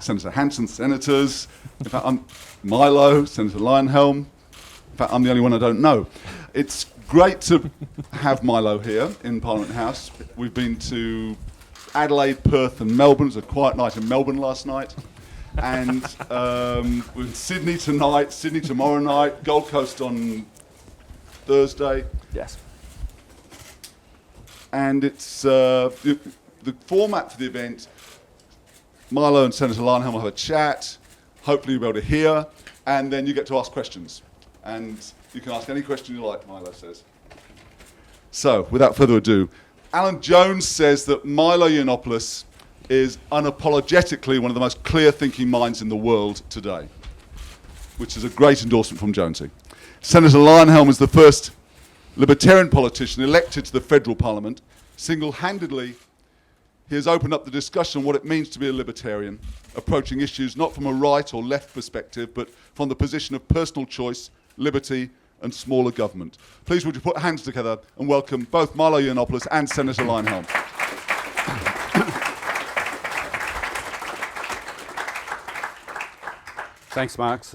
Senator Hansen, senators. In fact, I'm Milo, Senator Leyonhjelm. In fact, I'm the only one I don't know. It's great to have Milo here in Parliament House. We've been to Adelaide, Perth and Melbourne. It was a quiet night in Melbourne last night. And we're in Sydney tonight, Sydney tomorrow night, Gold Coast on Thursday. Yes. And it's the format for the event. Milo and Senator Leyonhjelm will have a chat. Hopefully you'll be able to hear. And then you get to ask questions. And you can ask any question you like, Milo says. So, without further ado, Alan Jones says that Milo Yiannopoulos is unapologetically one of the most clear-thinking minds in the world today, which is a great endorsement from Jonesy. Senator Leyonhjelm is the first Libertarian politician elected to the federal parliament. Single-handedly, he has opened up the discussion on what it means to be a libertarian, approaching issues not from a right or left perspective, but from the position of personal choice, liberty, and smaller government. Please would you put hands together and welcome both Milo Yiannopoulos and Senator Leyonhjelm. Thanks, Max,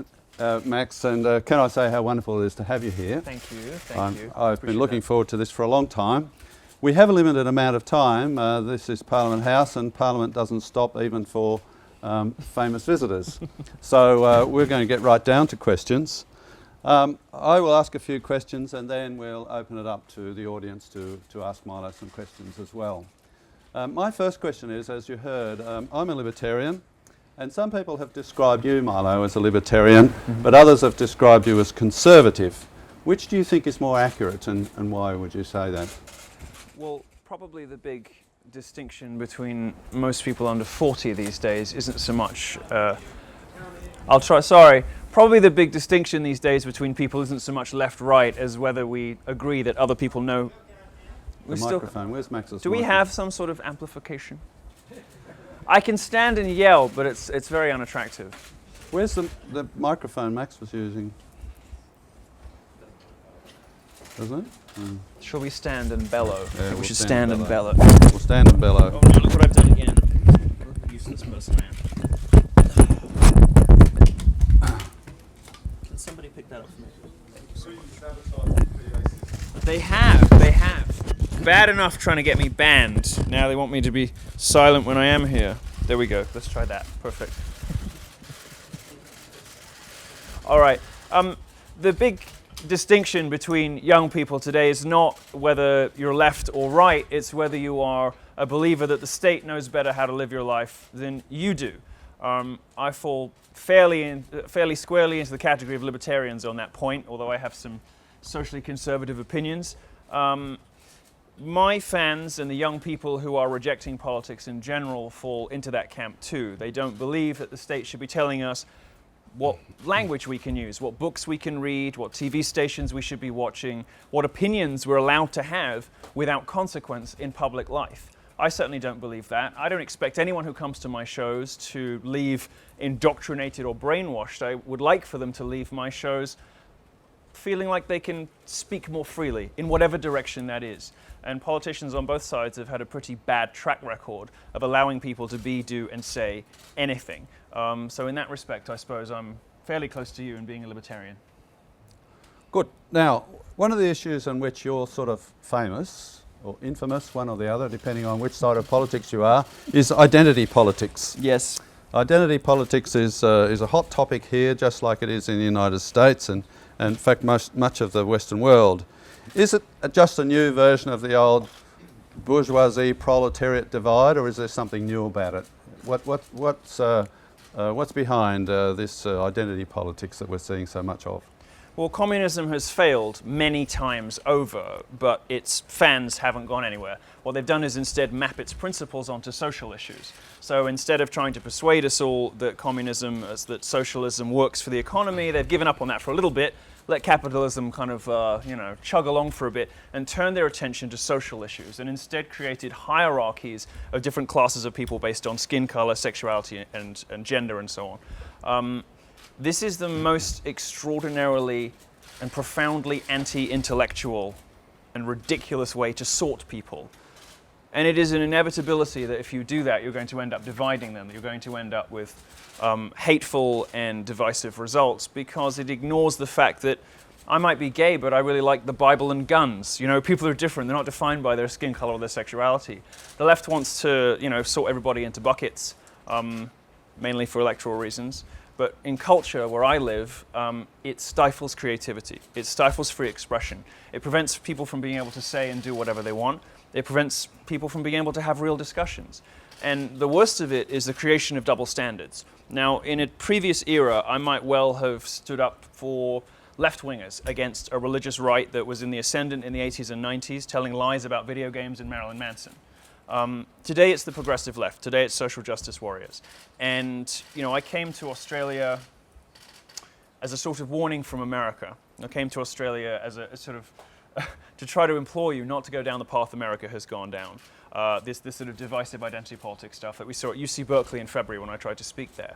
and can I say how wonderful it is to have you here. Thank you, thank you. I've been looking forward to this for a long time. We have a limited amount of time. This is Parliament House, and Parliament doesn't stop even for famous visitors. So we're going to get right down to questions. I will ask a few questions and then we'll open it up to the audience to ask Milo some questions as well. My first question is, as you heard, I'm a libertarian, and some people have described you, Milo, as a libertarian, but others have described you as conservative. Which do you think is more accurate, and why would you say that? Well, probably the big distinction between most people under 40 these days isn't so much... Probably the big distinction these days between people isn't so much left-right as whether we agree that other people know... The microphone, where's Max's Do we microphone? have some sort of amplification? I can stand and yell, but it's very unattractive. Where's the microphone Max was using? Isn't it? Mm. Shall we stand and bellow? Yeah, I think we we'll should stand and bellow. We'll stand and bellow. Oh no, look what I've done again. What a useless person I am. Can somebody pick that up for me? Thank you so much. They have. Bad enough trying to get me banned. Now they want me to be silent when I am here. There we go. Let's try that. Perfect. All right. The big distinction between young people today is not whether you're left or right. It's whether you are a believer that the state knows better how to live your life than you do. I fall fairly squarely into the category of libertarians on that point, although I have some socially conservative opinions. My fans and the young people who are rejecting politics in general fall into that camp too. They don't believe that the state should be telling us what language we can use, what books we can read, what TV stations we should be watching, what opinions we're allowed to have without consequence in public life. I certainly don't believe that. I don't expect anyone who comes to my shows to leave indoctrinated or brainwashed. I would like for them to leave my shows feeling like they can speak more freely in whatever direction that is. And politicians on both sides have had a pretty bad track record of allowing people to be, do, and say anything. So in that respect, I suppose I'm fairly close to you in being a libertarian. Good. Now, one of the issues on which you're sort of famous, or infamous, one or the other, depending on which side of politics you are, is identity politics. Yes. Identity politics is a hot topic here, just like it is in the United States and in fact much of the Western world. Is it just a new version of the old bourgeoisie-proletariat divide, or is there something new about it? What's behind this identity politics that we're seeing so much of? Well, communism has failed many times over, but its fans haven't gone anywhere. What they've done is instead map its principles onto social issues. So instead of trying to persuade us all that that socialism works for the economy, they've given up on that for a little bit, let capitalism kind of, chug along for a bit, and turn their attention to social issues, and instead created hierarchies of different classes of people based on skin color, sexuality, and gender, and so on. This is the most extraordinarily and profoundly anti-intellectual and ridiculous way to sort people And it is an inevitability that if you do that, you're going to end up dividing them. You're going to end up with hateful and divisive results, because it ignores the fact that I might be gay, but I really like the Bible and guns. You know, people are different. They're not defined by their skin color or their sexuality. The left wants to, you know, sort everybody into buckets, mainly for electoral reasons. But in culture, where I live, it stifles creativity. It stifles free expression. It prevents people from being able to say and do whatever they want. It prevents people from being able to have real discussions. And the worst of it is the creation of double standards. Now, in a previous era, I might well have stood up for left-wingers against a religious right that was in the ascendant in the 80s and 90s, telling lies about video games and Marilyn Manson. Today it's the progressive left. Today it's social justice warriors. And, you know, I came to Australia as a sort of warning from America. I came to Australia as a sort of to try to implore you not to go down the path America has gone down. This sort of divisive identity politics stuff that we saw at UC Berkeley in February when I tried to speak there.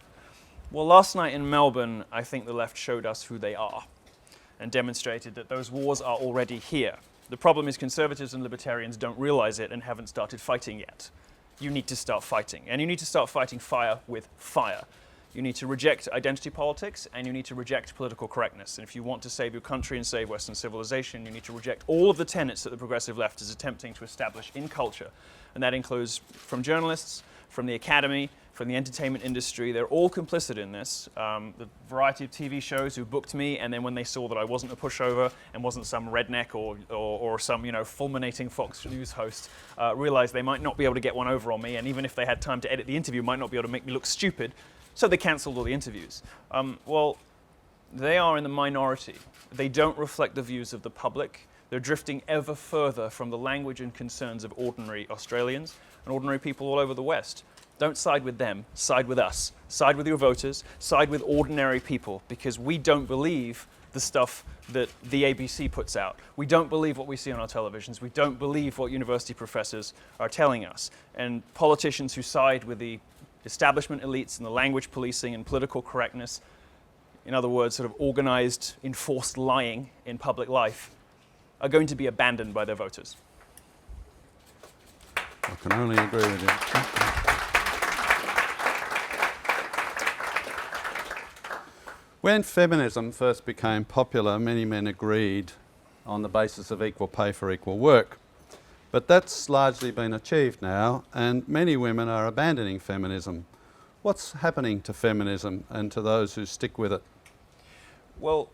Well, last night in Melbourne, I think the left showed us who they are and demonstrated that those wars are already here. The problem is conservatives and libertarians don't realize it and haven't started fighting yet. You need to start fighting, and you need to start fighting fire with fire. You need to reject identity politics, and you need to reject political correctness. And if you want to save your country and save Western civilization, you need to reject all of the tenets that the progressive left is attempting to establish in culture. And that includes from journalists, from the academy, from the entertainment industry. They're all complicit in this. The variety of TV shows who booked me, and then when they saw that I wasn't a pushover and wasn't some redneck or some, you know, fulminating Fox News host, realized they might not be able to get one over on me, and even if they had time to edit the interview, might not be able to make me look stupid. So they cancelled all the interviews. Well, they are in the minority. They don't reflect the views of the public. They're drifting ever further from the language and concerns of ordinary Australians and ordinary people all over the West. Don't side with them, side with us. Side with your voters, side with ordinary people, because we don't believe the stuff that the ABC puts out. We don't believe what we see on our televisions. We don't believe what university professors are telling us. And politicians who side with the establishment elites and the language policing and political correctness, in other words, sort of organized, enforced lying in public life, are going to be abandoned by their voters. I can only agree with you. When feminism first became popular, many men agreed on the basis of equal pay for equal work. But that's largely been achieved now, and many women are abandoning feminism. What's happening to feminism and to those who stick with it? Well,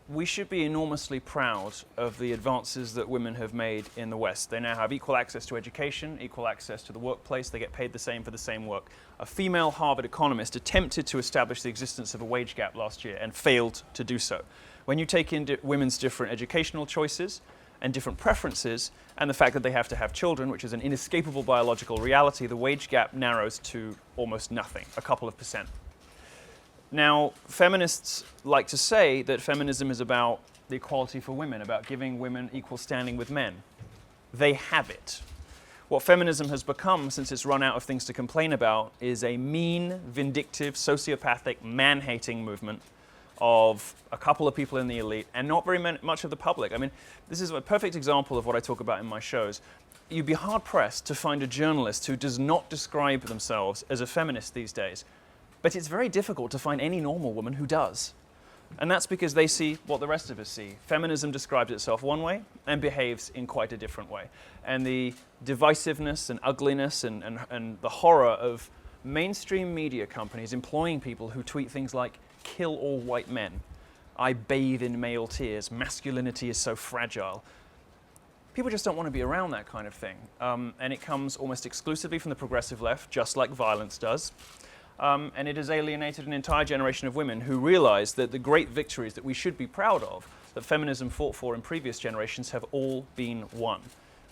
we should be enormously proud of the advances that women have made in the West. They now have equal access to education, equal access to the workplace. They get paid the same for the same work. A female Harvard economist attempted to establish the existence of a wage gap last year and failed to do so. When you take in women's different educational choices and different preferences, and the fact that they have to have children, which is an inescapable biological reality, the wage gap narrows to almost nothing, a couple of percent. Now, feminists like to say that feminism is about the equality for women, about giving women equal standing with men. They have it. What feminism has become since it's run out of things to complain about is a mean, vindictive, sociopathic, man-hating movement of a couple of people in the elite and not very much of the public. I mean, this is a perfect example of what I talk about in my shows. You'd be hard-pressed to find a journalist who does not describe themselves as a feminist these days. But it's very difficult to find any normal woman who does. And that's because they see what the rest of us see. Feminism describes itself one way and behaves in quite a different way. And the divisiveness and ugliness and the horror of mainstream media companies employing people who tweet things like, "Kill all white men," "I bathe in male tears," "Masculinity is so fragile." People just don't want to be around that kind of thing. And it comes almost exclusively from the progressive left, just like violence does. And it has alienated an entire generation of women who realize that the great victories that we should be proud of, that feminism fought for in previous generations, have all been won.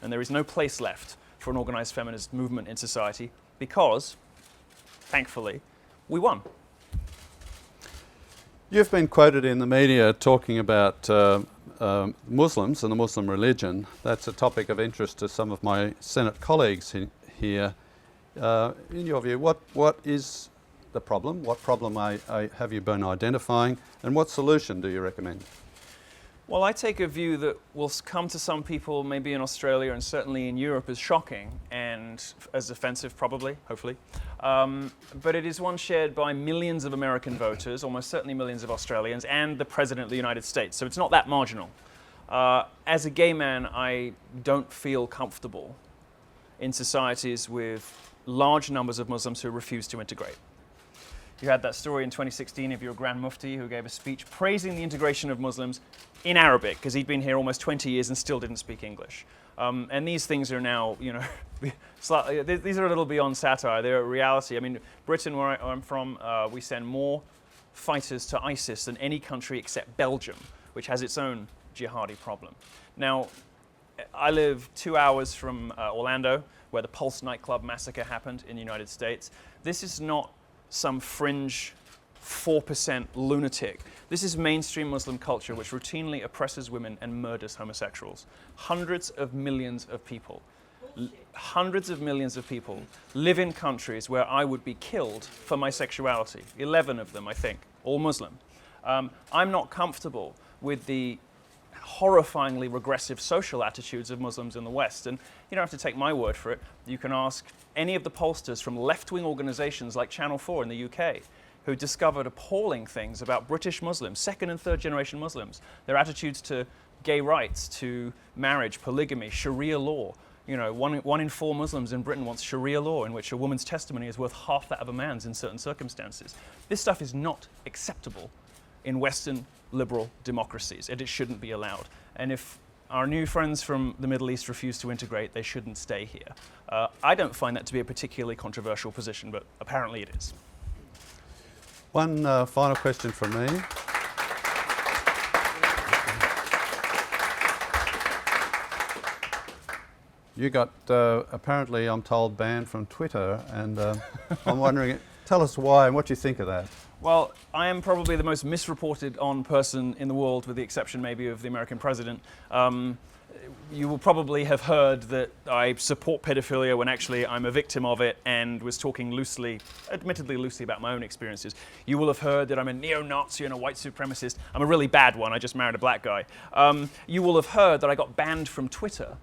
And there is no place left for an organized feminist movement in society because, thankfully, we won. You've been quoted in the media talking about Muslims and the Muslim religion. That's a topic of interest to some of my Senate colleagues here. In your view, what is the problem? What problem have you been identifying, and what solution do you recommend? Well, I take a view that will come to some people, maybe in Australia and certainly in Europe, as shocking, and and as offensive, probably, hopefully. But it is one shared by millions of American voters, almost certainly millions of Australians, and the President of the United States. So it's not that marginal. As a gay man, I don't feel comfortable in societies with large numbers of Muslims who refuse to integrate. You had that story in 2016 of your Grand Mufti who gave a speech praising the integration of Muslims in Arabic, because he'd been here almost 20 years and still didn't speak English. And these things are now, you know, slightly, these are a little beyond satire. They're a reality. I mean, Britain, where I'm from, we send more fighters to ISIS than any country except Belgium, which has its own jihadi problem. Now, I live 2 hours from Orlando, where the Pulse nightclub massacre happened in the United States. This is not some fringe 4% lunatic. This is mainstream Muslim culture which routinely oppresses women and murders homosexuals. Hundreds of millions of people live in countries where I would be killed for my sexuality. 11 of them, I think, all Muslim. I'm not comfortable with the horrifyingly regressive social attitudes of Muslims in the West. And you don't have to take my word for it. You can ask any of the pollsters from left-wing organizations like Channel 4 in the UK, who discovered appalling things about British Muslims, second and third generation Muslims, their attitudes to gay rights, to marriage, polygamy, Sharia law. You know, one in 4 Muslims in Britain wants Sharia law, in which a woman's testimony is worth half that of a man's in certain circumstances. This stuff is not acceptable in Western liberal democracies, and it shouldn't be allowed. And if our new friends from the Middle East refuse to integrate, they shouldn't stay here. I don't find that to be a particularly controversial position, but apparently it is. One final question from me. You got, apparently, I'm told, banned from Twitter, and I'm wondering, tell us why and what you think of that. Well, I am probably the most misreported on person in the world, with the exception maybe of the American president. You will probably have heard that I support pedophilia when actually I'm a victim of it, and was talking loosely, admittedly loosely, about my own experiences. You will have heard that I'm a neo-Nazi and a white supremacist. I'm a really bad one. I just married a black guy. You will have heard that I got banned from Twitter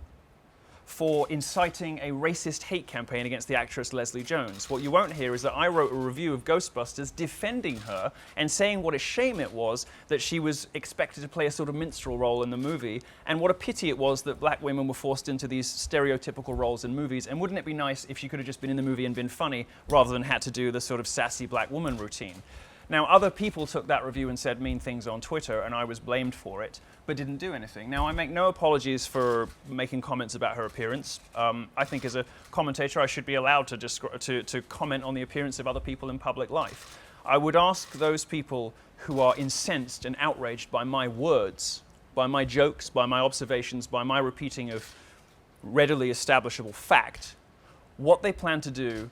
for inciting a racist hate campaign against the actress Leslie Jones. What you won't hear is that I wrote a review of Ghostbusters defending her and saying what a shame it was that she was expected to play a sort of minstrel role in the movie, and what a pity it was that black women were forced into these stereotypical roles in movies, and wouldn't it be nice if she could have just been in the movie and been funny rather than had to do the sort of sassy black woman routine. Now, other people took that review and said mean things on Twitter, and I was blamed for it, but didn't do anything. Now, I make no apologies for making comments about her appearance. I think as a commentator, I should be allowed to comment on the appearance of other people in public life. I would ask those people who are incensed and outraged by my words, by my jokes, by my observations, by my repeating of readily establishable fact, what they plan to do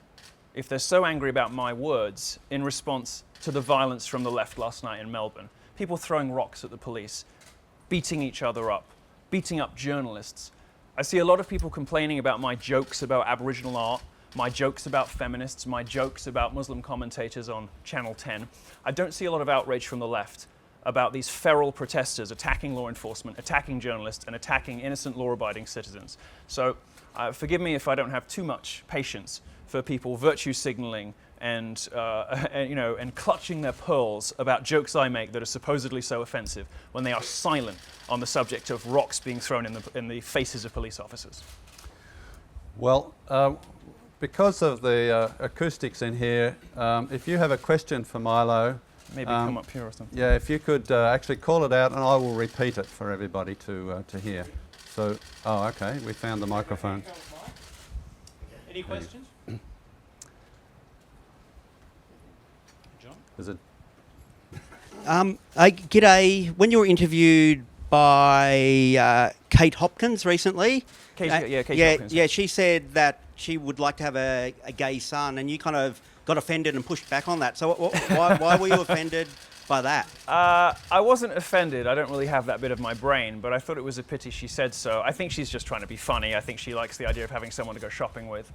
if they're so angry about my words in response to the violence from the left last night in Melbourne. People throwing rocks at the police, beating each other up, beating up journalists. I see a lot of people complaining about my jokes about Aboriginal art, my jokes about feminists, my jokes about Muslim commentators on Channel 10. I don't see a lot of outrage from the left about these feral protesters attacking law enforcement, attacking journalists, and attacking innocent law-abiding citizens. So forgive me if I don't have too much patience for people virtue signaling and clutching their pearls about jokes I make that are supposedly so offensive when they are silent on the subject of rocks being thrown in the faces of police officers. Well, because of the acoustics in here, if you have a question for Milo, maybe come up here or something. Yeah, if you could actually call it out, and I will repeat it for everybody to hear. So, oh, okay, we found the microphone. Any questions? Is it? G'day. When you were interviewed by Kate Hopkins recently, Kate Hopkins. Yeah, she said that she would like to have a gay son, and you kind of got offended and pushed back on that. So why were you offended by that? I wasn't offended. I don't really have that bit of my brain, but I thought it was a pity she said so. I think she's just trying to be funny. I think she likes the idea of having someone to go shopping with.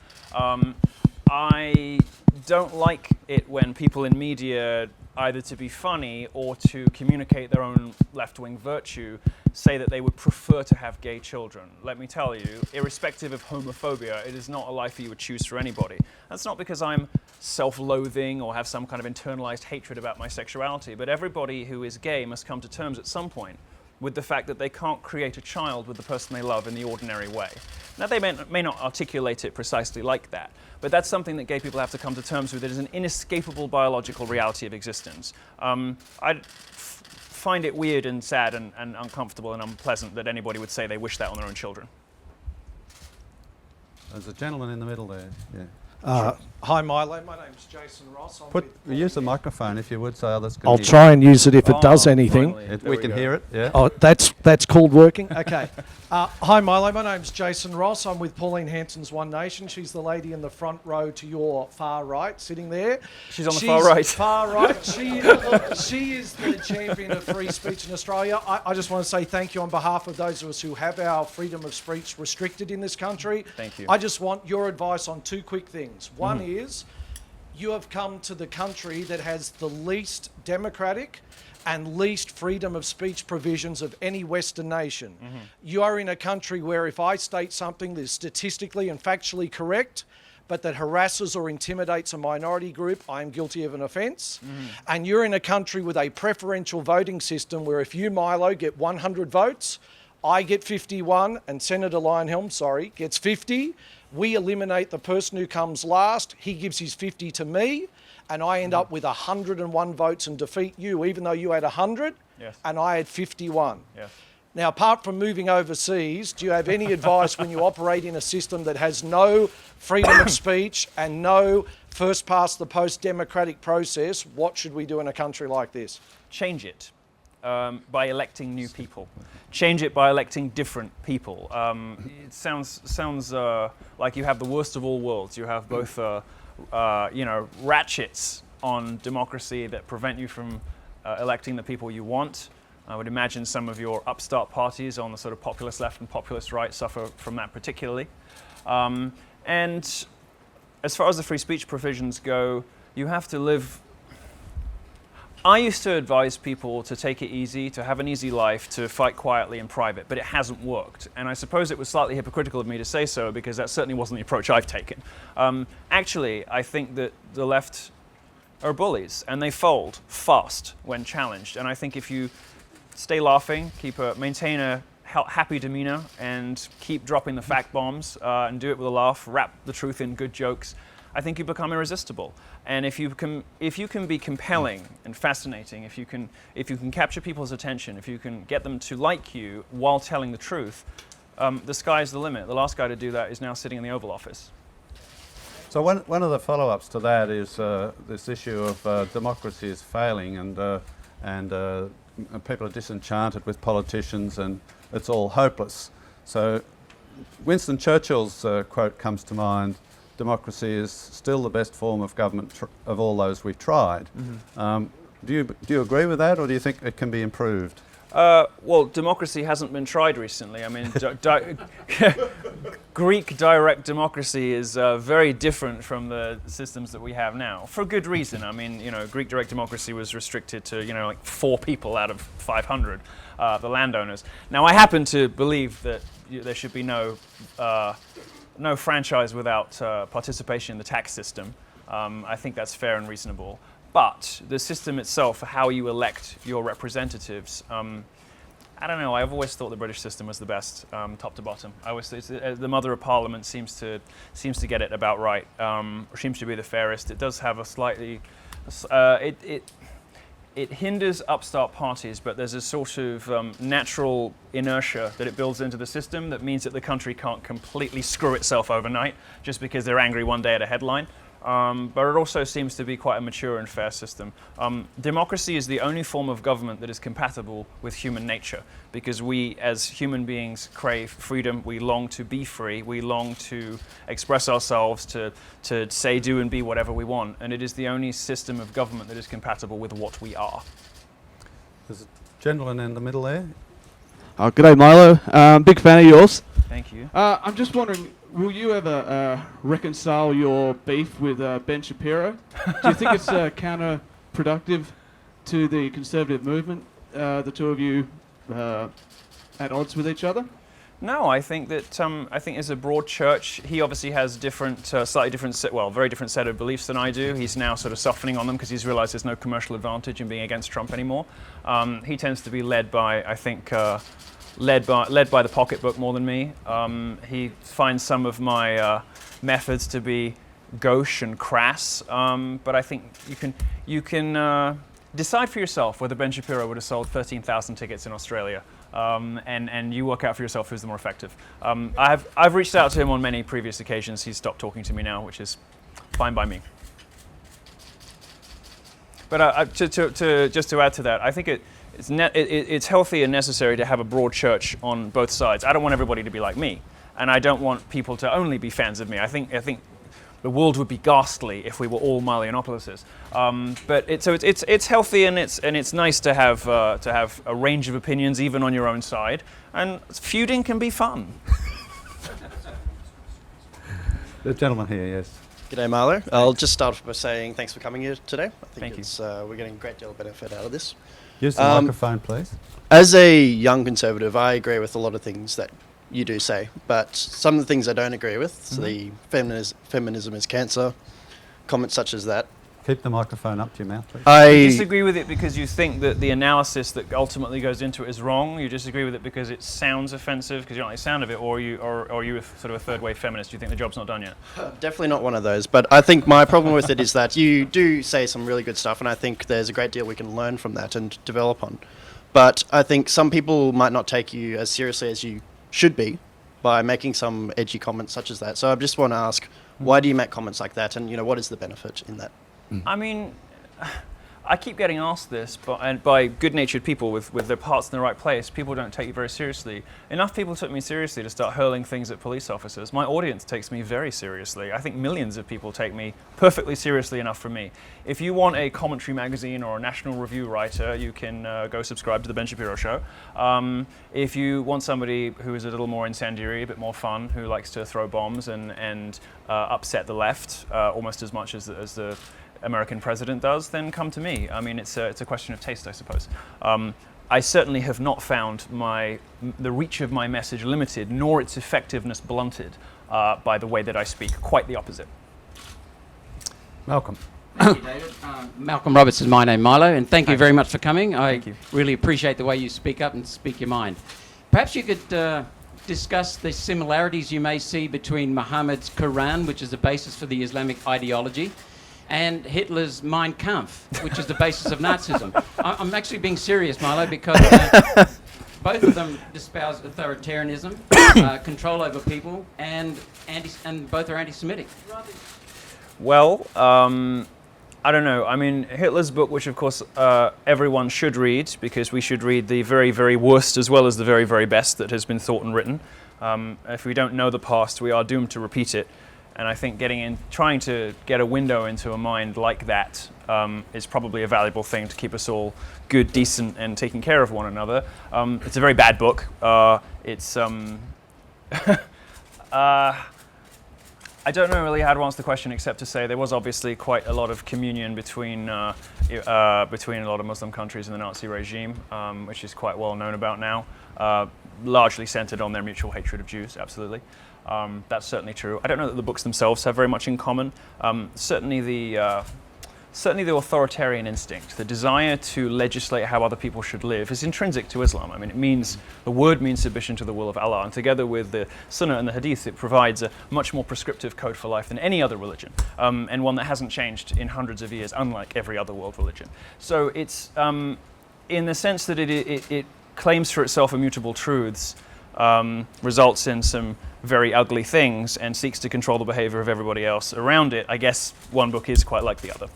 I don't like it when people in media, either to be funny or to communicate their own left-wing virtue, say that they would prefer to have gay children. Let me tell you, irrespective of homophobia, it is not a life you would choose for anybody. That's not because I'm self-loathing or have some kind of internalized hatred about my sexuality, but everybody who is gay must come to terms at some point with the fact that they can't create a child with the person they love in the ordinary way. Now, they may not articulate it precisely like that, but that's something that gay people have to come to terms with. It is an inescapable biological reality of existence. I find it weird and sad and uncomfortable and unpleasant that anybody would say they wish that on their own children. There's a gentleman in the middle there. Yeah. Hi, Milo. My name's Jason Ross. Use the microphone if you would, so others can I'll hear. try and use it if it does anything. We can hear it. Yeah. Oh, that's called working. Okay. Hi, Milo. My name's Jason Ross. I'm with Pauline Hanson's One Nation. She's the lady in the front row to your far right, sitting there. She's on the far right. Far right. She is the champion of free speech in Australia. I just want to say thank you on behalf of those of us who have our freedom of speech restricted in this country. Thank you. I just want your advice on two quick things. One is, you have come to the country that has the least democratic and least freedom of speech provisions of any Western nation. You are in a country where if I state something that is statistically and factually correct, but that harasses or intimidates a minority group, I am guilty of an offence. And you're in a country with a preferential voting system where if you, Milo, get 100 votes, I get 51, and Senator Leyonhjelm, gets 50. We eliminate the person who comes last. He gives his 50 to me, and I end up with 101 votes and defeat you, even though you had 100, Yes. and I had 51. Yes. Now, apart from moving overseas, do you have any advice when you operate in a system that has no freedom of speech and no first-past-the-post democratic process? What should we do in a country like this? Change it by electing new people. Change it by electing different people. It sounds like you have the worst of all worlds. You have both, ratchets on democracy that prevent you from electing the people you want. I would imagine some of your upstart parties on the sort of populist left and populist right suffer from that particularly. And as far as the free speech provisions go, you have to live. I used to advise people to take it easy, to have an easy life, to fight quietly in private, but it hasn't worked. And I suppose it was slightly hypocritical of me to say so, because that certainly wasn't the approach I've taken. Actually, I think that the left are bullies, and they fold fast when challenged. And I think if you stay laughing, maintain a happy demeanor, and keep dropping the fact bombs, and do it with a laugh, wrap the truth in good jokes, I think you become irresistible. And if you can be compelling and fascinating, if you can capture people's attention, if you can get them to like you while telling the truth, the sky's the limit. The last guy to do that is now sitting in the Oval Office. So one of the follow-ups to that is this issue of democracy is failing, and people are disenchanted with politicians, and it's all hopeless. So Winston Churchill's quote comes to mind: democracy is still the best form of government of all those we've tried. Do you agree with that, or do you think it can be improved? Well, democracy hasn't been tried recently. I mean, Greek direct democracy is very different from the systems that we have now, for good reason. I mean, Greek direct democracy was restricted to, like 4 people out of 500, the landowners. Now, I happen to believe that there should be no franchise without participation in the tax system. I think that's fair and reasonable. But the system itself, how you elect your representatives, I don't know. I've always thought the British system was the best, top to bottom. The Mother of Parliament seems to get it about right, or seems to be the fairest. It does have a slightly, it hinders upstart parties, but there's a sort of natural inertia that it builds into the system that means that the country can't completely screw itself overnight just because they're angry one day at a headline. But it also seems to be quite a mature and fair system. Democracy is the only form of government that is compatible with human nature, because we as human beings crave freedom, we long to be free, we long to express ourselves, to say, do and be whatever we want, and it is the only system of government that is compatible with what we are. There's a gentleman in the middle there. G'day Milo, big fan of yours. Thank you. I'm just wondering, will you ever reconcile your beef with Ben Shapiro? Do you think it's counterproductive to the conservative movement, the two of you at odds with each other? No, I think that I think as a broad church, he obviously has different, slightly different, very different set of beliefs than I do. He's now sort of softening on them because he's realised there's no commercial advantage in being against Trump anymore. He tends to be led by, I think, led by the pocketbook more than me. He finds some of my methods to be gauche and crass, but I think you can decide for yourself whether Ben Shapiro would have sold 13,000 tickets in Australia. And you work out for yourself who's the more effective. I've reached out to him on many previous occasions. He's stopped talking to me now, which is fine by me. But just to add to that, I think it's healthy and necessary to have a broad church on both sides. I don't want everybody to be like me, and I don't want people to only be fans of me. I think the world would be ghastly if we were all Milo Yiannopoulos. But it's healthy and it's nice to have a range of opinions even on your own side, and feuding can be fun. The gentleman here, yes. G'day, Milo. I'll just start off by saying thanks for coming here today. I think Thank you. We're getting a great deal of benefit out of this. Use the microphone, please. As a young conservative, I agree with a lot of things that you do say, but some of the things I don't agree with, so the feminism is cancer, comments such as that. Keep the microphone up to your mouth, please. You disagree with it because you think that the analysis that ultimately goes into it is wrong. You disagree with it because it sounds offensive because you don't like the sound of it, or are you sort of a third-wave feminist? Do you think the job's not done yet? Definitely not one of those, but I think my problem with it is that you do say some really good stuff, and I think there's a great deal we can learn from that and develop on. But I think some people might not take you as seriously as you should be by making some edgy comments such as that. So I just want to ask, why do you make comments like that, and what is the benefit in that? I mean, I keep getting asked this, and by good-natured people with their hearts in the right place. People don't take you very seriously. Enough people took me seriously to start hurling things at police officers. My audience takes me very seriously. I think millions of people take me perfectly seriously enough for me. If you want a commentary magazine or a National Review writer, you can go subscribe to The Ben Shapiro Show. If you want somebody who is a little more incendiary, a bit more fun, who likes to throw bombs and upset the left almost as much as the American president does, then come to me. I mean, it's a question of taste, I suppose. I certainly have not found the reach of my message limited, nor its effectiveness blunted by the way that I speak. Quite the opposite. Malcolm. Thank you, David. Malcolm Roberts is my name, Milo, and thank you very much for coming. I you. really appreciate the way you speak up and speak your mind. Perhaps you could discuss the similarities you may see between Muhammad's Quran, which is the basis for the Islamic ideology, and Hitler's Mein Kampf, which is the basis of Nazism. I'm actually being serious, Milo, because both of them espouse authoritarianism, control over people, and both are anti-Semitic. Well, I don't know. I mean, Hitler's book, which of course everyone should read, because we should read the very, very worst as well as the very, very best that has been thought and written. If we don't know the past, we are doomed to repeat it. And I think trying to get a window into a mind like that is probably a valuable thing to keep us all good, decent, and taking care of one another. It's a very bad book. I don't know really how to answer the question except to say there was obviously quite a lot of communion between a lot of Muslim countries and the Nazi regime, which is quite well known about now, largely centered on their mutual hatred of Jews, absolutely. That's certainly true. I don't know that the books themselves have very much in common. Certainly the authoritarian instinct, the desire to legislate how other people should live, is intrinsic to Islam. I mean, the word means submission to the will of Allah, and together with the Sunnah and the Hadith, it provides a much more prescriptive code for life than any other religion, and one that hasn't changed in hundreds of years, unlike every other world religion. So it's, in the sense that it claims for itself immutable truths, results in some very ugly things, and seeks to control the behavior of everybody else around it. I guess one book is quite like the other.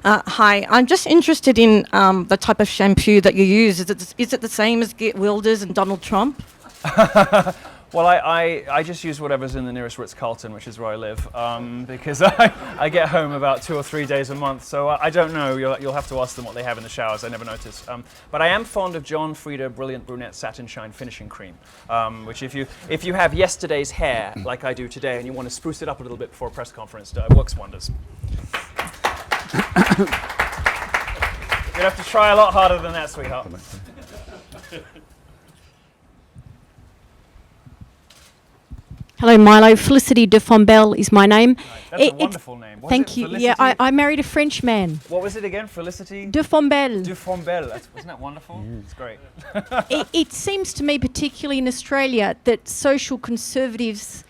Hi, I'm just interested in the type of shampoo that you use. Is it the same as Geert Wilders and Donald Trump? Well, I just use whatever's in the nearest Ritz-Carlton, which is where I live, because I get home about 2 or 3 days a month, so I don't know. You'll have to ask them what they have in the showers. I never notice. But I am fond of John Frieda Brilliant Brunette Satin Shine Finishing Cream, which if you have yesterday's hair, like I do today, and you want to spruce it up a little bit before a press conference, it works wonders. You'd have to try a lot harder than that, sweetheart. Hello, Milo. Felicity de Fombelle is my name. That's a wonderful name. What Thank is it? you. Felicity? Yeah, I married a French man. What was it again? Felicity? De Fombelle. De Fombelle. Wasn't that wonderful? It's great. It seems to me, particularly in Australia, that social conservatives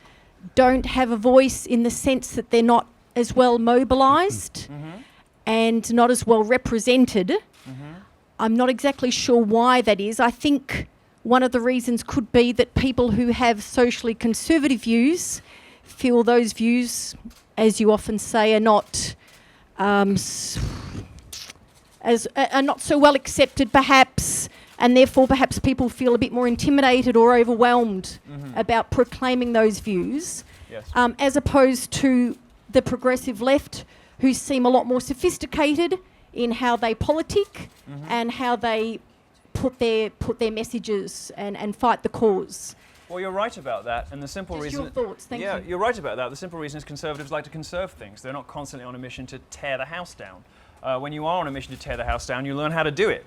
don't have a voice in the sense that they're not as well mobilised and not as well represented. I'm not exactly sure why that is. I think one of the reasons could be that people who have socially conservative views feel those views, as you often say, are not are not so well accepted, perhaps, and therefore perhaps people feel a bit more intimidated or overwhelmed about proclaiming those views, as opposed to the progressive left, who seem a lot more sophisticated in how they politic and how they put their messages and fight the cause. Well, you're right about that, and the simple Just reason... your thoughts, thank you. You're right about that. The simple reason is conservatives like to conserve things. They're not constantly on a mission to tear the house down. When you are on a mission to tear the house down, you learn how to do it.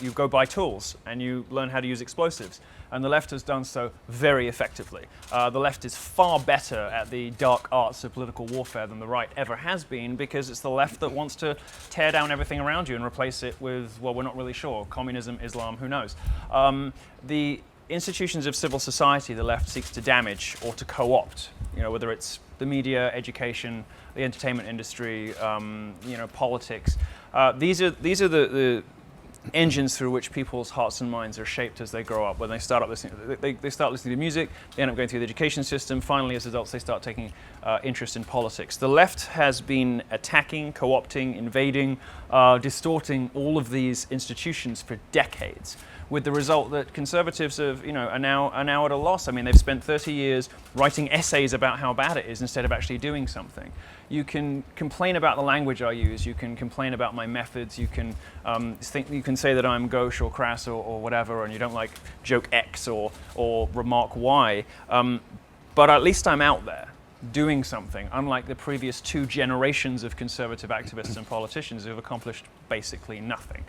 You go buy tools, and you learn how to use explosives. And the left has done so very effectively. The left is far better at the dark arts of political warfare than the right ever has been, because it's the left that wants to tear down everything around you and replace it with, well, we're not really sure, communism, Islam, who knows. The institutions of civil society the left seeks to damage or to co-opt, whether it's the media, education, the entertainment industry, politics. These are the engines through which people's hearts and minds are shaped as they grow up. When they start listening, they start listening to music, they end up going through the education system. Finally, as adults, they start taking interest in politics. The left has been attacking, co-opting, invading, distorting all of these institutions for decades, with the result that conservatives are now at a loss. I mean, they've spent 30 years writing essays about how bad it is instead of actually doing something. You can complain about the language I use. You can complain about my methods. You can you can say that I'm gauche or crass or whatever, and you don't like joke X or remark Y. But at least I'm out there doing something, unlike the previous 2 generations of conservative activists and politicians who have accomplished basically nothing.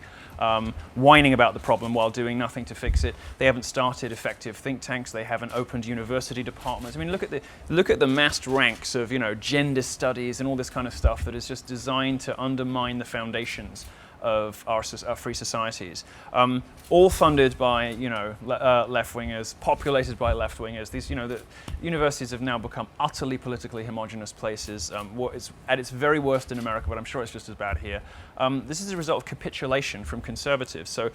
Whining about the problem while doing nothing to fix it. They haven't started effective think tanks. They haven't opened university departments. I mean, look at the massed ranks of gender studies and all this kind of stuff that is just designed to undermine the foundations of our free societies. All funded by left-wingers, populated by left-wingers. These the universities have now become utterly politically homogenous places. It's at its very worst in America, but I'm sure it's just as bad here. This is a result of capitulation from conservatives. So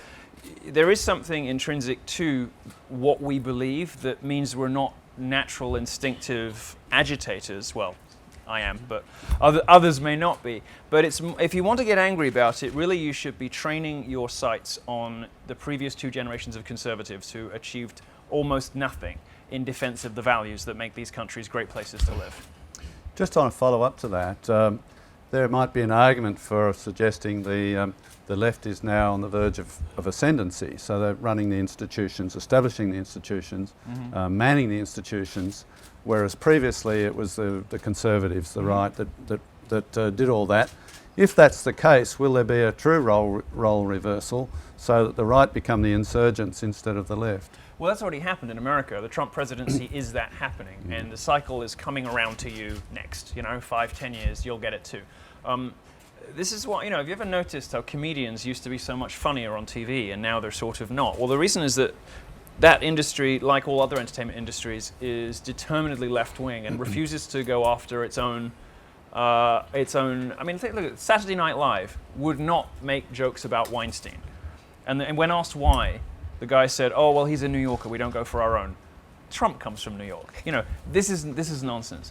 there is something intrinsic to what we believe that means we're not natural, instinctive agitators. Well, I am, but others may not be. But if you want to get angry about it, really you should be training your sights on the previous 2 generations of conservatives who achieved almost nothing in defense of the values that make these countries great places to live. Just on a follow-up to that, there might be an argument for suggesting the left is now on the verge of ascendancy. So they're running the institutions, establishing the institutions, manning the institutions, whereas previously it was the conservatives, the right, that did all that. If that's the case, will there be a true role reversal so that the right become the insurgents instead of the left? Well, that's already happened in America. The Trump presidency is that happening, and the cycle is coming around to you next. 5-10 years, you'll get it too. This is what, have you ever noticed how comedians used to be so much funnier on TV and now they're sort of not? Well, the reason is that industry, like all other entertainment industries, is determinedly left-wing and refuses to go after its own. I mean, look at Saturday Night Live would not make jokes about Weinstein, and when asked why, the guy said, "Oh, well, he's a New Yorker. We don't go for our own." Trump comes from New York. This is nonsense.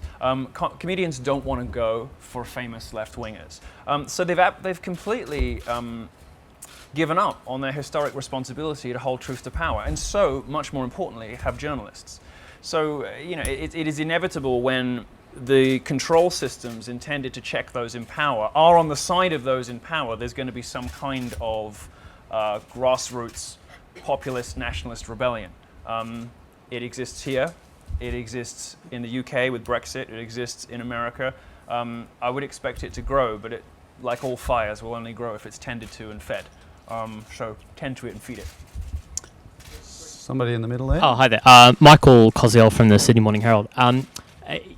Comedians don't want to go for famous left-wingers, so they've completely given up on their historic responsibility to hold truth to power, and so, much more importantly, have journalists. So, it is inevitable when the control systems intended to check those in power are on the side of those in power, there's going to be some kind of grassroots populist nationalist rebellion. It exists here, it exists in the UK with Brexit, it exists in America. I would expect it to grow, but like all fires, will only grow if it's tended to and fed. So tend to it and feed it. Somebody in the middle there? Oh, hi there. Michael Koziel from the Sydney Morning Herald.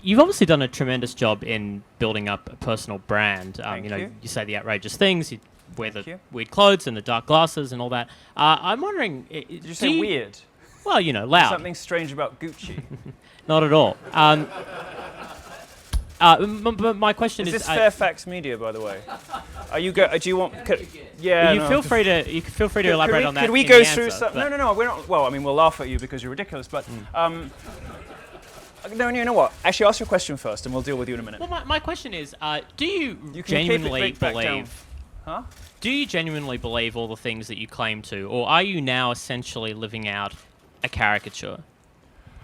You've obviously done a tremendous job in building up a personal brand. Thank you. You say the outrageous things, you wear the weird clothes and the dark glasses and all that. I'm wondering... Did you say weird? Well, loud. Something strange about Gucci. Not at all. But my question is... Is this Fairfax Media, by the way? Are you do you want... You feel free to elaborate on that. Could we go through some... No, we're not... Well, I mean, we'll laugh at you because you're ridiculous, but... No, you know what? Actually, ask your question first, and we'll deal with you in a minute. Well, my question is, do you can genuinely keep it back down. believe... Huh? Do you genuinely believe all the things that you claim to, or are you now essentially living out a caricature?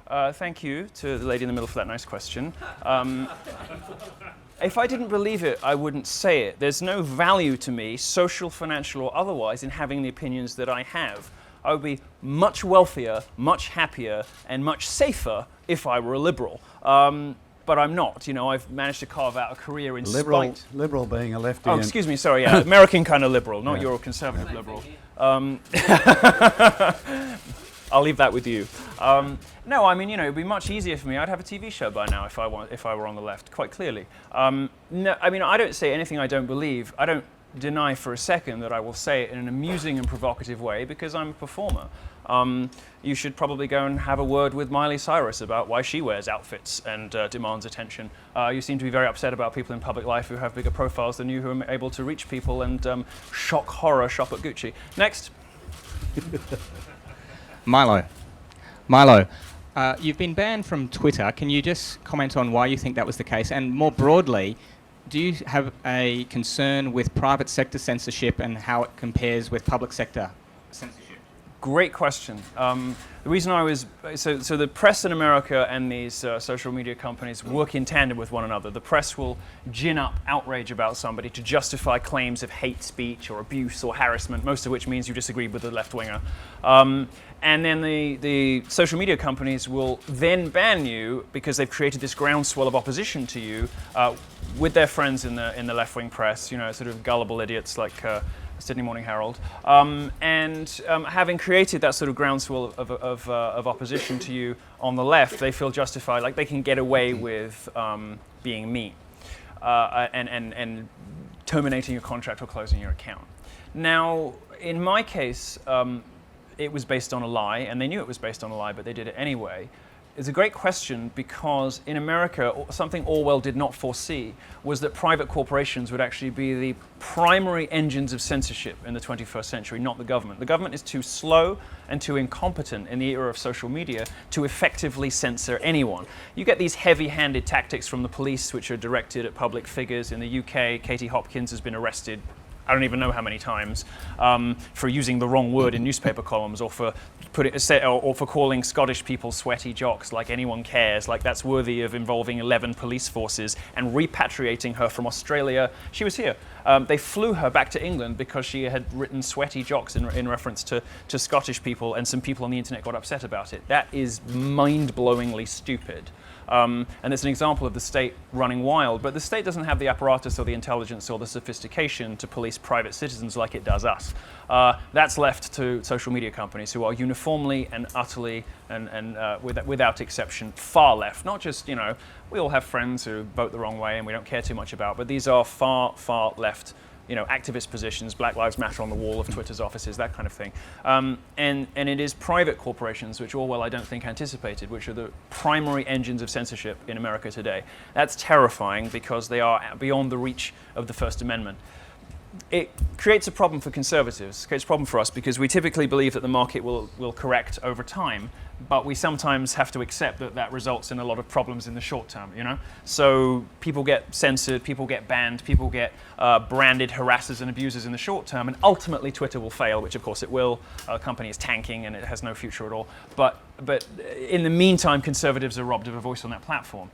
Thank you to the lady in the middle for that nice question. If I didn't believe it, I wouldn't say it. There's no value to me, social, financial, or otherwise, in having the opinions that I have. I would be much wealthier, much happier, and much safer if I were a liberal. But I'm not. I've managed to carve out a career in spite. Liberal being a lefty. Oh, excuse me, sorry, yeah. American kind of liberal, not your conservative liberal. I'll leave that with you. No, I mean, it'd be much easier for me. I'd have a TV show by now if I were on the left, quite clearly. No, I mean, I don't say anything I don't believe. I don't deny for a second that I will say it in an amusing and provocative way because I'm a performer. You should probably go and have a word with Miley Cyrus about why she wears outfits and demands attention. You seem to be very upset about people in public life who have bigger profiles than you, who are able to reach people and shock horror shop at Gucci. Next. Milo, you've been banned from Twitter. Can you just comment on why you think that was the case? And more broadly, do you have a concern with private sector censorship and how it compares with public sector censorship? Great question. The reason I was... So the press in America and these social media companies work in tandem with one another. The press will gin up outrage about somebody to justify claims of hate speech or abuse or harassment, most of which means you disagreed with the left-winger. And then the social media companies will then ban you because they've created this groundswell of opposition to you with their friends in the left-wing press, sort of gullible idiots like Sydney Morning Herald. Having created that sort of groundswell of opposition to you on the left, they feel justified, like they can get away with being mean and terminating your contract or closing your account. Now, in my case, it was based on a lie, and they knew it was based on a lie, but they did it anyway. It's a great question because in America, something Orwell did not foresee was that private corporations would actually be the primary engines of censorship in the 21st century, not the government. The government is too slow and too incompetent in the era of social media to effectively censor anyone. You get these heavy-handed tactics from the police which are directed at public figures. In the UK, Katie Hopkins has been arrested I don't even know how many times, for using the wrong word in newspaper columns, or for calling Scottish people sweaty jocks, like anyone cares, like that's worthy of involving 11 police forces, and repatriating her from Australia. She was here. They flew her back to England because she had written sweaty jocks in reference to Scottish people, and some people on the internet got upset about it. That is mind-blowingly stupid. And it's an example of the state running wild, but the state doesn't have the apparatus or the intelligence or the sophistication to police private citizens like it does us. That's left to social media companies who are uniformly and utterly and without exception far left. Not just, we all have friends who vote the wrong way and we don't care too much about, but these are far, far left, activist positions, Black Lives Matter on the wall of Twitter's offices, that kind of thing. And it is private corporations, which Orwell I don't think anticipated, which are the primary engines of censorship in America today. That's terrifying because they are beyond the reach of the First Amendment. It creates a problem for conservatives, creates a problem for us because we typically believe that the market will correct over time, but we sometimes have to accept that results in a lot of problems in the short term, So people get censored, people get banned, people get branded harassers and abusers in the short term, and ultimately Twitter will fail, which of course it will. The company is tanking and it has no future at all. But in the meantime, conservatives are robbed of a voice on that platform.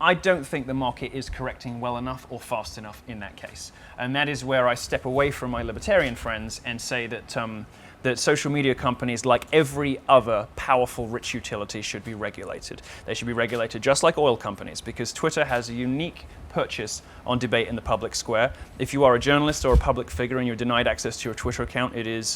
I don't think the market is correcting well enough or fast enough in that case. And that is where I step away from my libertarian friends and say that that social media companies, like every other powerful rich utility, should be regulated. They should be regulated just like oil companies, because Twitter has a unique purchase on debate in the public square. If you are a journalist or a public figure and you're denied access to your Twitter account, it is,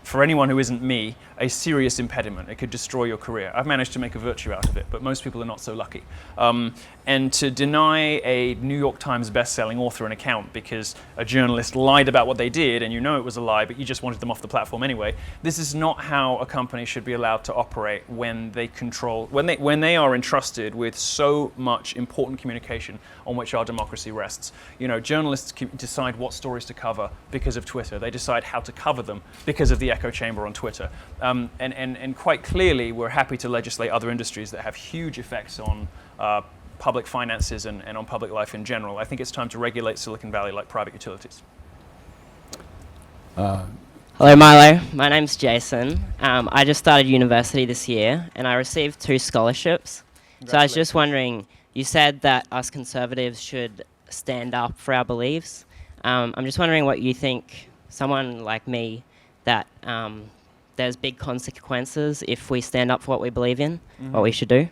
for anyone who isn't me, a serious impediment. It could destroy your career. I've managed to make a virtue out of it, but most people are not so lucky. And to deny a New York Times best-selling author an account because a journalist lied about what they did and you know it was a lie, but you just wanted them off the platform anyway, this is not how a company should be allowed to operate when they control, when they are entrusted with so much important communication on which our democracy rests. You know, journalists decide what stories to cover because of Twitter. They decide how to cover them because of the echo chamber on Twitter. And quite clearly, we're happy to legislate other industries that have huge effects on public finances and on public life in general. I think it's time to regulate Silicon Valley like private utilities. Hello, Milo. My name's Jason. I just started university this year, and I received 2 scholarships. So I was just wondering, you said that us conservatives should stand up for our beliefs. I'm just wondering what you think, someone like me, that there's big consequences if we stand up for what we believe in, what we should do.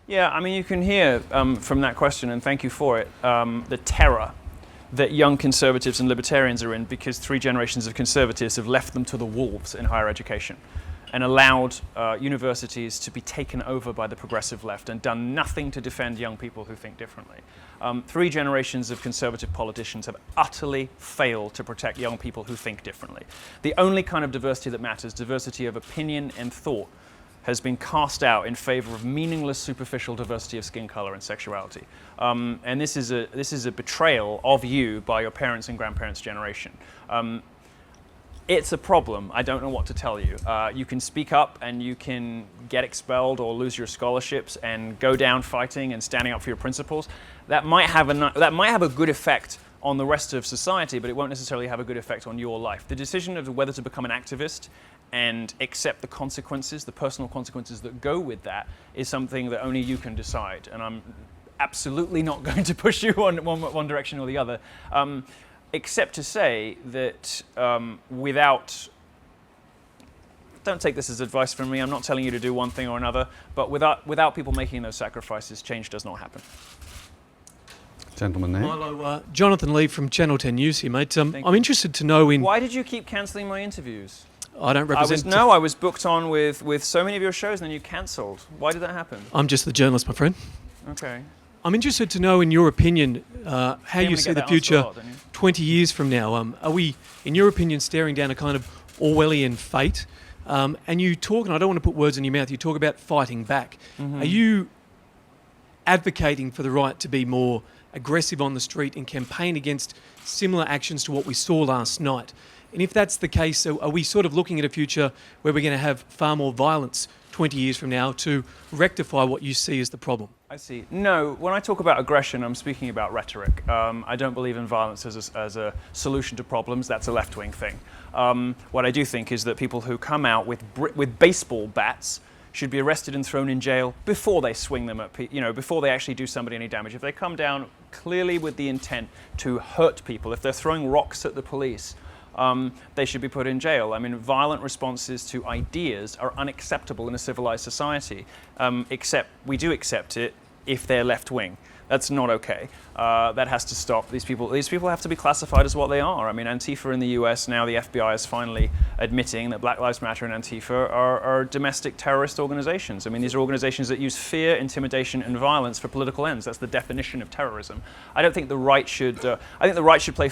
Yeah, I mean, you can hear from that question, and thank you for it, the terror that young conservatives and libertarians are in because 3 generations of conservatives have left them to the wolves in higher education and allowed universities to be taken over by the progressive left and done nothing to defend young people who think differently. 3 generations of conservative politicians have utterly failed to protect young people who think differently. The only kind of diversity that matters, diversity of opinion and thought, has been cast out in favor of meaningless, superficial diversity of skin color and sexuality. And this is a betrayal of you by your parents and grandparents' generation. It's a problem. I don't know what to tell you. You can speak up and you can get expelled or lose your scholarships and go down fighting and standing up for your principles. That might have a good effect on the rest of society, but it won't necessarily have a good effect on your life. The decision of whether to become an activist and accept the consequences, the personal consequences that go with that, is something that only you can decide. And I'm absolutely not going to push you one direction or the other, except to say that don't take this as advice from me, I'm not telling you to do one thing or another, but without people making those sacrifices, change does not happen. Gentleman there. Milo, Jonathan Lee from Channel 10 News here, mate. I'm interested to know Why did you keep cancelling my interviews? I don't represent... I was booked on with so many of your shows and then you cancelled. Why did that happen? I'm just the journalist, my friend. Okay. I'm interested to know, in your opinion, how you see the future 20 years from now. Are we, in your opinion, staring down a kind of Orwellian fate? And you talk, and I don't want to put words in your mouth, you talk about fighting back. Are you advocating for the right to be more aggressive on the street and campaign against similar actions to what we saw last night? And if that's the case, so are we sort of looking at a future where we're going to have far more violence 20 years from now to rectify what you see as the problem? I see. No, when I talk about aggression, I'm speaking about rhetoric. I don't believe in violence as a solution to problems. That's a left-wing thing. What I do think is that people who come out with baseball bats should be arrested and thrown in jail before they swing them at before they actually do somebody any damage. If they come down clearly with the intent to hurt people, if they're throwing rocks at the police, they should be put in jail. I mean, violent responses to ideas are unacceptable in a civilized society, except we do accept it if they're left-wing. That's not okay. That has to stop. These people have to be classified as what they are. I mean, Antifa in the US, now the FBI is finally admitting that Black Lives Matter and Antifa are domestic terrorist organizations. I mean, these are organizations that use fear, intimidation, and violence for political ends. That's the definition of terrorism. I don't think the right should. I think the right should play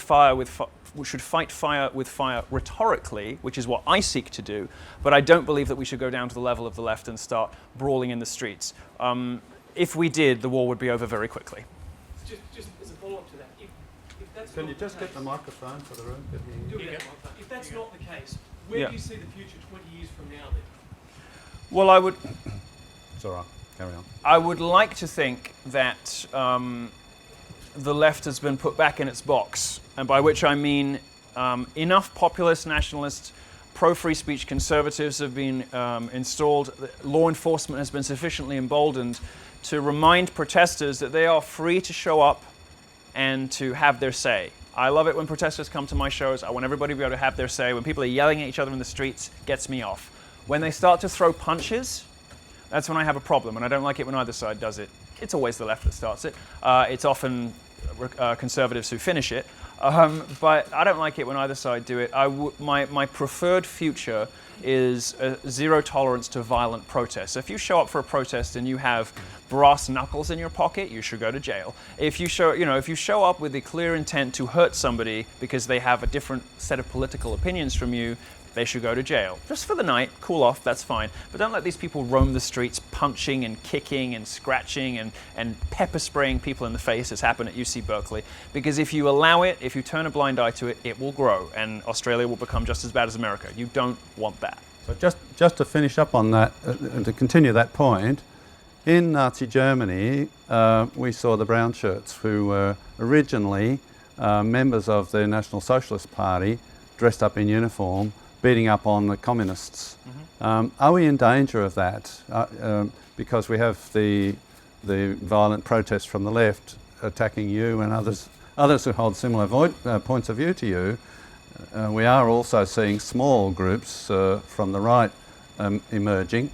should fight fire with fire rhetorically, which is what I seek to do. But I don't believe that we should go down to the level of the left and start brawling in the streets. If we did, the war would be over very quickly. Just as a follow-up to that, if that's Can you just get the microphone for the room? If that's not the case, where do you see the future 20 years from now then? Well, I would... It's all right. Carry on. I would like to think that the left has been put back in its box, and by which I mean enough populist, nationalist, pro-free speech conservatives have been installed. Law enforcement has been sufficiently emboldened to remind protesters that they are free to show up and to have their say. I love it when protesters come to my shows. I want everybody to be able to have their say. When people are yelling at each other in the streets, it gets me off. When they start to throw punches, that's when I have a problem, and I don't like it when either side does it. It's always the left that starts it. It's often conservatives who finish it. But I don't like it when either side do it. My preferred future is zero tolerance to violent protests. So if you show up for a protest and you have brass knuckles in your pocket, you should go to jail. If you show up with the clear intent to hurt somebody because they have a different set of political opinions from you, they should go to jail. Just for the night, cool off, that's fine. But don't let these people roam the streets punching and kicking and scratching and pepper spraying people in the face, as happened at UC Berkeley. Because if you allow it, if you turn a blind eye to it, it will grow, and Australia will become just as bad as America. You don't want that. So just to finish up on that, and to continue that point, in Nazi Germany, we saw the brown shirts, who were originally members of the National Socialist Party, dressed up in uniform, beating up on the communists. Are we in danger of that? Because we have the violent protests from the left attacking you and others who hold similar points of view to you. We are also seeing small groups from the right emerging.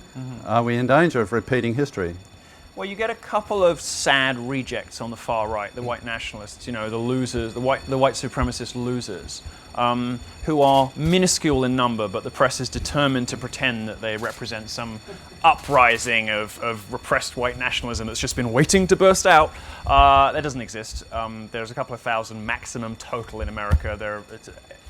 Are we in danger of repeating history? Well, you get a couple of sad rejects on the far right, the white nationalists, the losers, the white supremacist losers, who are minuscule in number, but the press is determined to pretend that they represent some uprising of repressed white nationalism that's just been waiting to burst out. That doesn't exist. There's a couple of thousand maximum total in America. They're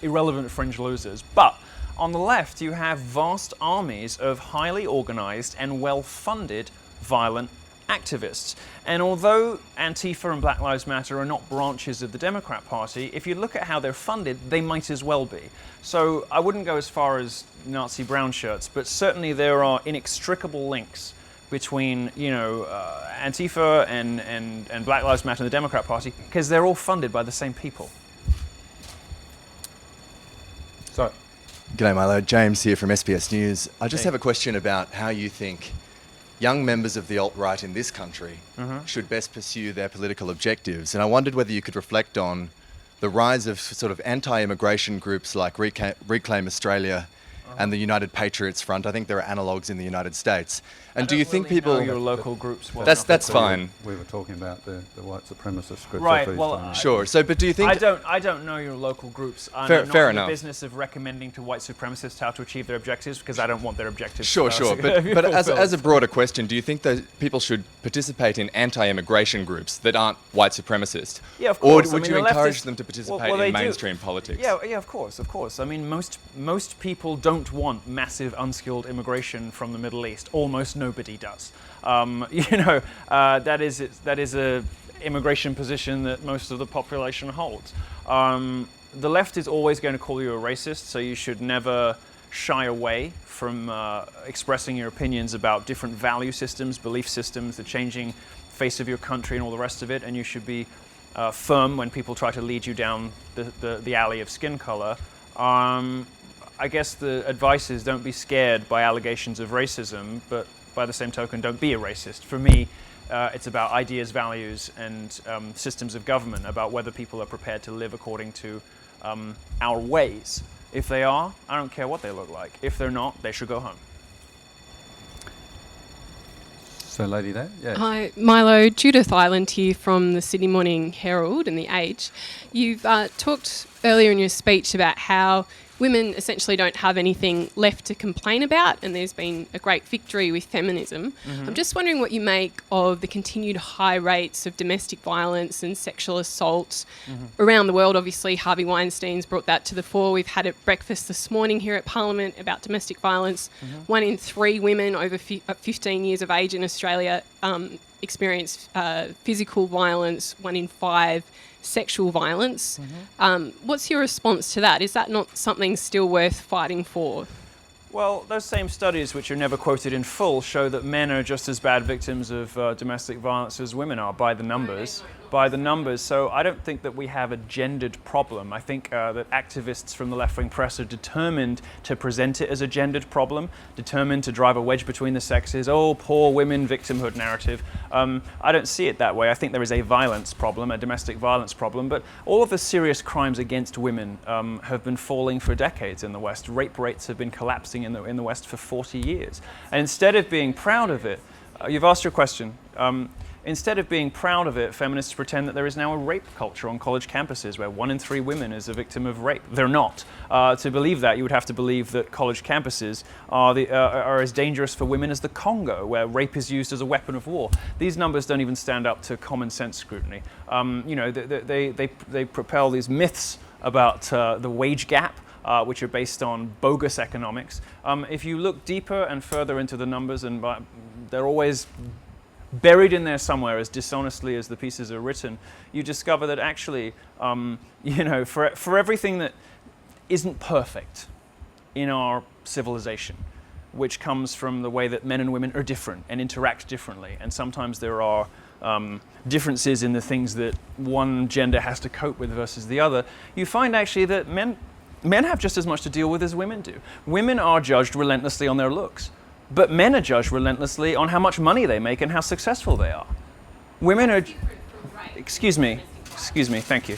irrelevant fringe losers. But on the left, you have vast armies of highly organized and well-funded violent activists. And although Antifa and Black Lives Matter are not branches of the Democrat Party, if you look at how they're funded, they might as well be. So I wouldn't go as far as Nazi brown shirts, but certainly there are inextricable links between, Antifa and Black Lives Matter and the Democrat Party, because they're all funded by the same people. So, G'day Milo, James here from SBS News. I just have a question about how you think young members of the alt-right in this country should best pursue their political objectives. And I wondered whether you could reflect on the rise of sort of anti-immigration groups like Reclaim Australia and the United Patriots Front. I think there are analogues in the United States. And do you think people... know your local groups well That's fine. We were talking about the white supremacist groups. Right, well... Sure, so, but do you think... I don't know your local groups. I'm fair not in enough. the business of recommending to white supremacists how to achieve their objectives, because I don't want their objectives Sure. But as a broader question, do you think that people should participate in anti-immigration groups that aren't white supremacist? Yeah, of course. Or would you encourage them to participate in mainstream politics? Yeah, of course. I mean, most people don't want massive unskilled immigration from the Middle East. Almost nobody does. That is a immigration position that most of the population holds. The left is always going to call you a racist, so you should never shy away from expressing your opinions about different value systems, belief systems, the changing face of your country and all the rest of it, and you should be firm when people try to lead you down the alley of skin color. I guess the advice is don't be scared by allegations of racism, but by the same token, don't be a racist. For me, it's about ideas, values, and systems of government, about whether people are prepared to live according to our ways. If they are, I don't care what they look like. If they're not, they should go home. So, lady there? Yeah. Hi, Milo. Judith Island here from the Sydney Morning Herald and The Age. You've talked earlier in your speech about how women essentially don't have anything left to complain about, and there's been a great victory with feminism. I'm just wondering what you make of the continued high rates of domestic violence and sexual assault around the world. Obviously, Harvey Weinstein's brought that to the fore. We've had a breakfast this morning here at Parliament about domestic violence. 1 in 3 women over 15 years of age in Australia experience physical violence, 1 in 5 sexual violence. What's your response to that? Is that not something still worth fighting for? Well, those same studies, which are never quoted in full, show that men are just as bad victims of domestic violence as women are, by the numbers. by the numbers. So I don't think that we have a gendered problem. I think that activists from the left-wing press are determined to present it as a gendered problem, determined to drive a wedge between the sexes. Oh, poor women, victimhood narrative. I don't see it that way. I think there is a violence problem, a domestic violence problem, but all of the serious crimes against women have been falling for decades in the West. Rape rates have been collapsing in the West for 40 years. And instead of being proud of it, you've asked your question. Instead of being proud of it, feminists pretend that there is now a rape culture on college campuses where 1 in 3 women is a victim of rape. They're not. To believe that, you would have to believe that college campuses are as dangerous for women as the Congo, where rape is used as a weapon of war. These numbers don't even stand up to common sense scrutiny. They propel these myths about the wage gap, which are based on bogus economics. If you look deeper and further into the numbers, and they're always buried in there somewhere as dishonestly as the pieces are written, you discover that actually, for everything that isn't perfect in our civilization, which comes from the way that men and women are different and interact differently, and sometimes there are differences in the things that one gender has to cope with versus the other, you find actually that men have just as much to deal with as women do. Women are judged relentlessly on their looks, but men are judged relentlessly on how much money they make and how successful they are. Women are... Excuse me, thank you.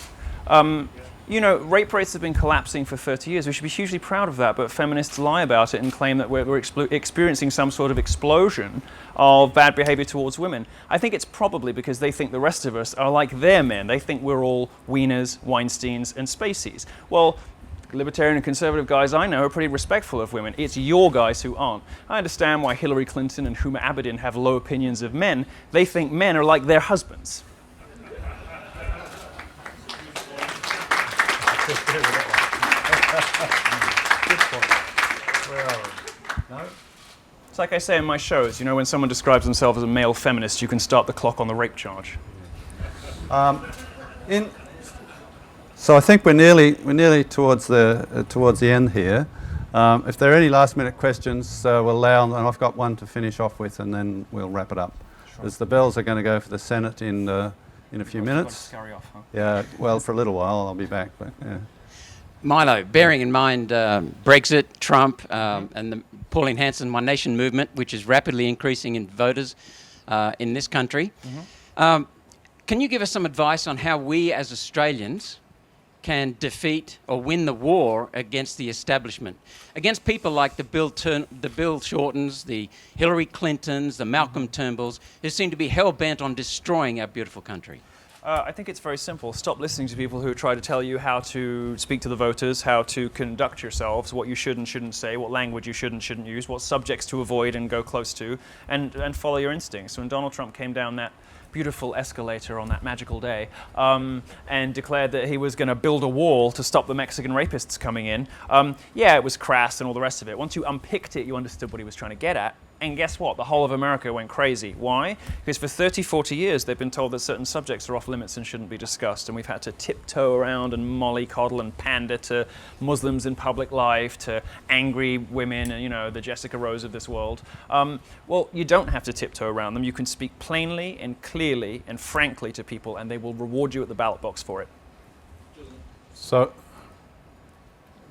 Rape rates have been collapsing for 30 years. We should be hugely proud of that, but feminists lie about it and claim that we're experiencing some sort of explosion of bad behavior towards women. I think it's probably because they think the rest of us are like their men. They think we're all Wieners, Weinsteins, and Spaceys. Well, libertarian and conservative guys I know are pretty respectful of women. It's your guys who aren't. I understand why Hillary Clinton and Huma Abedin have low opinions of men. They think men are like their husbands. It's like I say in my shows, when someone describes themselves as a male feminist, you can start the clock on the rape charge. So I think we're nearly towards the end here. If there are any last-minute questions, we'll allow, and I've got one to finish off with, and then we'll wrap it up. Sure. As the bells are going to go for the Senate in a few minutes. Scurry off, huh? Yeah, well, for a little while I'll be back. But yeah. Milo, bearing in mind Brexit, Trump, and the Pauline Hanson One Nation movement, which is rapidly increasing in voters in this country, can you give us some advice on how we as Australians can defeat or win the war against the establishment, against people like the Bill Shortens, the Hillary Clintons, the Malcolm Turnbulls, who seem to be hell-bent on destroying our beautiful country? I think it's very simple. Stop listening to people who try to tell you how to speak to the voters, how to conduct yourselves, what you should and shouldn't say, what language you should and shouldn't use, what subjects to avoid and go close to, and follow your instincts. When Donald Trump came down that beautiful escalator on that magical day and declared that he was going to build a wall to stop the Mexican rapists coming in, it was crass and all the rest of it. Once you unpicked it, you understood what he was trying to get at. And guess what? The whole of America went crazy. Why? Because for 30, 40 years, they've been told that certain subjects are off limits and shouldn't be discussed. And we've had to tiptoe around and mollycoddle and pander to Muslims in public life, to angry women, and, the Jessica Rose of this world. Well, you don't have to tiptoe around them. You can speak plainly and clearly and frankly to people, and they will reward you at the ballot box for it. So,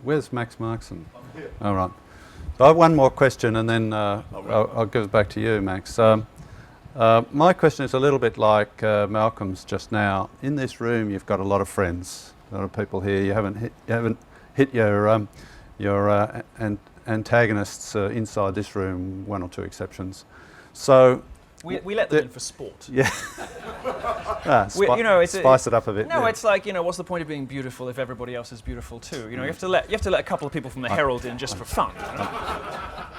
where's Max Markson? All right. So I have one more question, and then I'll give it back to you, Max. My question is a little bit like Malcolm's just now. In this room, you've got a lot of friends, a lot of people here. You haven't hit your antagonists inside this room, one or two exceptions. So we let them in for sport. Yeah. Spice it up a bit. No, yeah. it's like, what's the point of being beautiful if everybody else is beautiful too? You have to let a couple of people from the Herald in just for fun.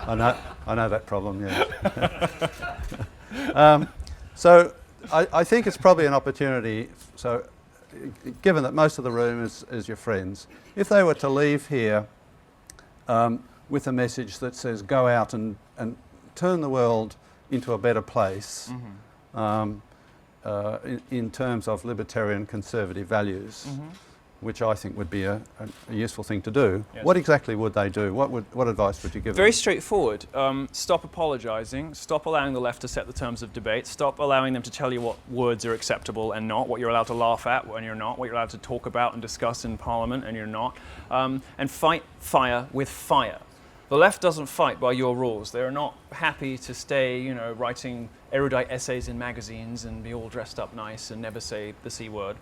I know that problem. Yeah. So I think it's probably an opportunity. So, given that most of the room is your friends, if they were to leave here with a message that says, "Go out and turn the world into a better place," in terms of libertarian conservative values, which I think would be a useful thing to do, Yes. what exactly would they do? What advice would you give Very them? straightforward. Stop apologizing. Stop allowing the left to set the terms of debate. Stop allowing them to tell you what words are acceptable and not, what you're allowed to laugh at when you're not, what you're allowed to talk about and discuss in Parliament and you're not. And fight fire with fire. The left doesn't fight by your rules. They're not happy to stay, writing erudite essays in magazines and be all dressed up nice and never say the C word.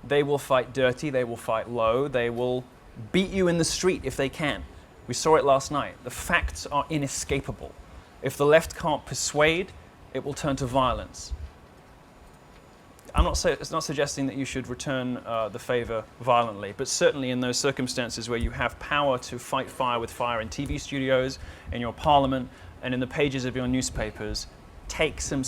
They will fight dirty. They will fight low. They will beat you in the street if they can. We saw it last night. The facts are inescapable. If the left can't persuade, it will turn to violence. It's not suggesting that you should return the favor violently, but certainly in those circumstances where you have power to fight fire with fire in TV studios, in your parliament, and in the pages of your newspapers, take some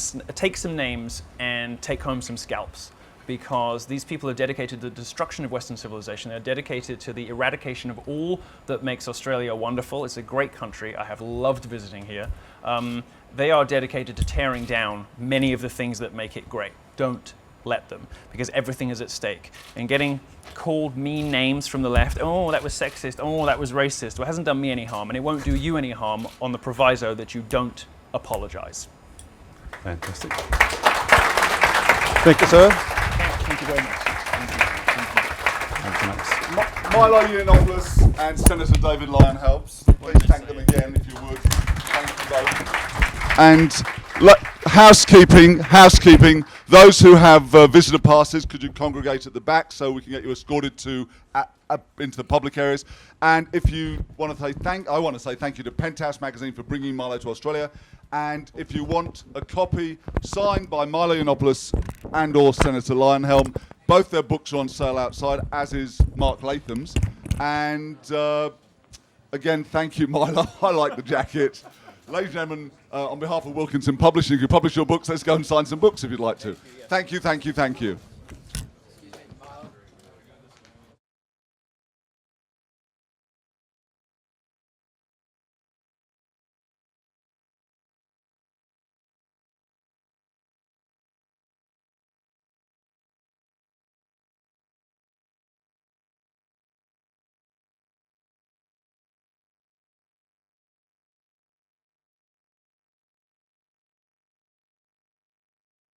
names and take home some scalps. Because these people are dedicated to the destruction of Western civilization. They're dedicated to the eradication of all that makes Australia wonderful. It's a great country. I have loved visiting here. They are dedicated to tearing down many of the things that make it great. Don't let them, because everything is at stake. And getting called mean names from the left, oh, that was sexist, oh, that was racist, well, it hasn't done me any harm, and it won't do you any harm on the proviso that you don't apologize. Fantastic. Thank you, sir. Thank you very much. Thank you. Milo Yiannopoulos and Senator David Leyonhjelm. Please thank them again, if you would. Thank you both. And housekeeping. Those who have visitor passes, could you congregate at the back so we can get you escorted to into the public areas? And if you want to say I want to say thank you to Penthouse Magazine for bringing Milo to Australia. And if you want a copy signed by Milo Yiannopoulos and/or Senator Leyonhjelm, both their books are on sale outside, as is Mark Latham's. And again, thank you, Milo. I like the jacket. Ladies and gentlemen, on behalf of Wilkinson Publishing, if you publish your books, let's go and sign some books if you'd like to. Thank you.